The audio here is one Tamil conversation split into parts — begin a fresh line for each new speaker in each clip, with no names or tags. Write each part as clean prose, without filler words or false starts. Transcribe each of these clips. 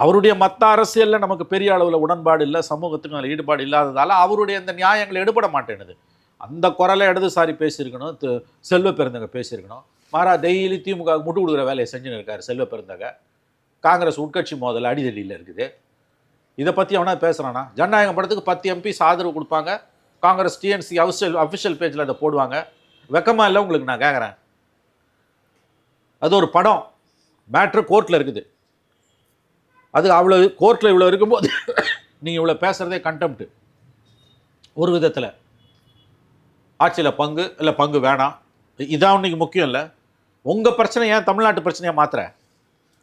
அவருடைய மற்ற அரசியலில் நமக்கு பெரிய அளவில் உடன்பாடு இல்லை, சமூகத்துக்கு அதில் ஈடுபாடு இல்லாததால் அவருடைய இந்த நியாயங்கள் எடுபட மாட்டேனுது. அந்த குரலை இடதுசாரி பேசியிருக்கணும், செல்வ பெருந்தகை பேசியிருக்கணும். மாறா டெய்லி திமுக முட்டு கொடுக்குற வேலையை செஞ்சுன்னு இருக்காரு செல்வ பெருந்தகை. காங்கிரஸ் உட்கட்சி மோதல் அடிதடியில் இருக்குது. இதை பற்றி அவனா பேசுகிறானா? ஜனநாயகம் படத்துக்கு 10 எம்பிஸ் ஆதரவு கொடுப்பாங்க, காங்கிரஸ் டிஎன்சி அஃபிஷியல் பேஜில் அதை போடுவாங்க. வெக்கமாக இல்லை உங்களுக்கு? நான் கேட்குறேன். அது ஒரு படம், மேட்ரு கோர்ட்டில் இருக்குது. அது அவ்வளோ கோர்ட்டில் இவ்வளோ இருக்கும்போது நீங்கள் இவ்வளோ பேசுகிறதே கண்டெம்ப்ட். ஒரு விதத்தில் ஆட்சியில் பங்கு இல்லை பங்கு வேணாம், இதான் இன்னைக்கு முக்கியம் இல்லை. உங்கள் பிரச்சனை ஏன் தமிழ்நாட்டு பிரச்சனையாக மாத்திர?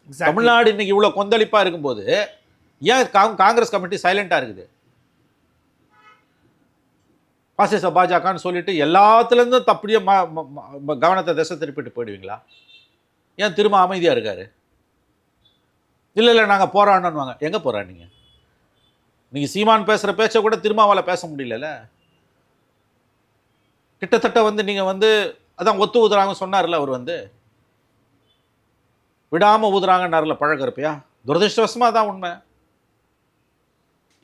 தமிழ்நாடு இன்னைக்கு இவ்வளோ கொந்தளிப்பாக இருக்கும்போது ஏன் காங்கிரஸ் கமிட்டி சைலண்டாக இருக்குது? பாசிச பாஜகன்னு சொல்லிட்டு எல்லாத்துலேருந்தும் தப்பியே கவனத்தை திசை திருப்பிட்டு போயிடுவீங்களா? ஏன் திரும்ப அமைதியாக இருக்காரு? இல்லை நாங்கள் போராடணும்வாங்க. எங்கே போராடினீங்க? நீங்கள் சீமான் பேசுகிற பேச்சை கூட திருமாவால் பேச முடியல. கிட்டத்தட்ட நீங்கள் அதான் ஒத்து ஊதுறாங்கன்னு சொன்னார்ல, அவர் விடாமல் ஊதுறாங்கன்னார்ல பழகிறப்பையா. துரதிருஷ்டவசமாக தான் உண்மை.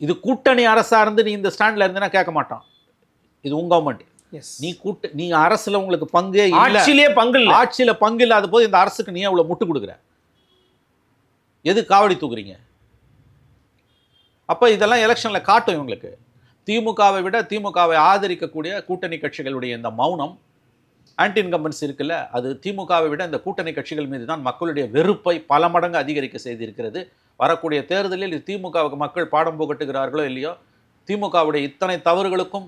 இது கூட்டணி அரசாக இருந்து நீ இந்த ஸ்டாண்டில் இருந்தேன்னா கேட்க மாட்டான். இது உங்க கவர்மெண்ட். நீ அரசுல உங்களுக்கு பங்கே இல்லை, ஆட்சியில பங்கு இல்லாத போது இந்த அரசுக்கு நீ அவ்வளவு முட்டு கொடுக்குற? எது காவடி தூக்குறீங்க? அப்ப இதெல்லாம் எலெக்ஷன்ல காட்டும் இவங்களுக்கு. திமுகவை விட திமுகவை ஆதரிக்கக்கூடிய கூட்டணி கட்சிகளுடைய இந்த மௌனம், ஆன்டி இன்கம்பன்சி இருக்குல்ல, அது திமுகவை விட இந்த கூட்டணி கட்சிகள் மீது தான் மக்களுடைய வெறுப்பை பல மடங்கு அதிகரிக்க செய்திருக்கிறது. வரக்கூடிய தேர்தலில் திமுகவுக்கு மக்கள் பாடம் புகட்டுகிறார்களோ இல்லையோ, திமுகவுடைய இத்தனை தவறுகளுக்கும்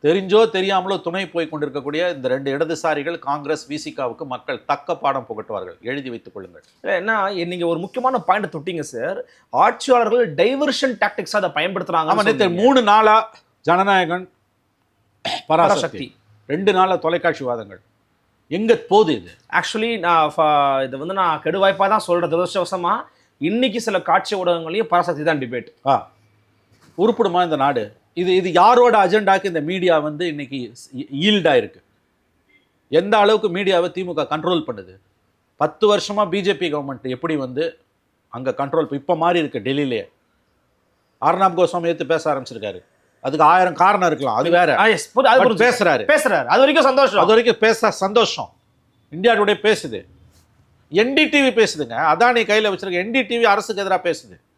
தெரிஞ்சோ தெரியாமலோ துணை போய் கொண்டிருக்கக்கூடிய இந்த 2 இடதுசாரிகள் காங்கிரஸ் விசிகாவுக்கு மக்கள் தக்க பாடம் புகட்டுவார்கள். எழுதி வைத்துக் கொள்ளுங்கள்.
ஏன்னா நீங்க ஒரு முக்கியமான பாயிண்ட் தொட்டீங்க சார். ஆட்சியாளர்கள் டைவர்ஷன் டாக்டிக்ஸா அதை பயன்படுத்துறாங்க.
3 நாளா ஜனநாயகன், பராசக்தி 2 நாளா தொலைக்காட்சி வாதங்கள். எங்க போகுது இது?
ஆக்சுவலி நான் இதை நான் கெடுவாய்ப்பா தான் சொல்றேன். துரதிருஷ்டவசமா இன்னைக்கு சில காட்சி ஊடகங்களையும் பராசக்தி தான் டிபேட்.
உருப்படுமா இந்த நாடு? இது யாரோட அஜெண்டாக்கு இந்த மீடியா இன்னைக்கு ஈல்டா இருக்கு? எந்த அளவுக்கு மீடியாவை திமுக கண்ட்ரோல் பண்ணுது? 10 வருஷமா பிஜேபி கவர்மெண்ட் எப்படி அங்க கண்ட்ரோல் இப்போ மாறி இருக்கு. டெல்லியிலே அர்னாப் கோஸ்வாமி எடுத்து பேச ஆரம்பிச்சிருக்காரு. அதுக்கு 1000 காரணம் இருக்கலாம், அது வேற. பேசுறாரு,
அது வரைக்கும் சந்தோஷம்.
அது வரைக்கும் பேச சந்தோஷம். இந்தியா டுடே பேசுது, என்டிடிவி பேசுதுங்க. அதானி கையில் வச்சிருக்க என்டிடிவி அரசுக்கு எதிராக பேசுது.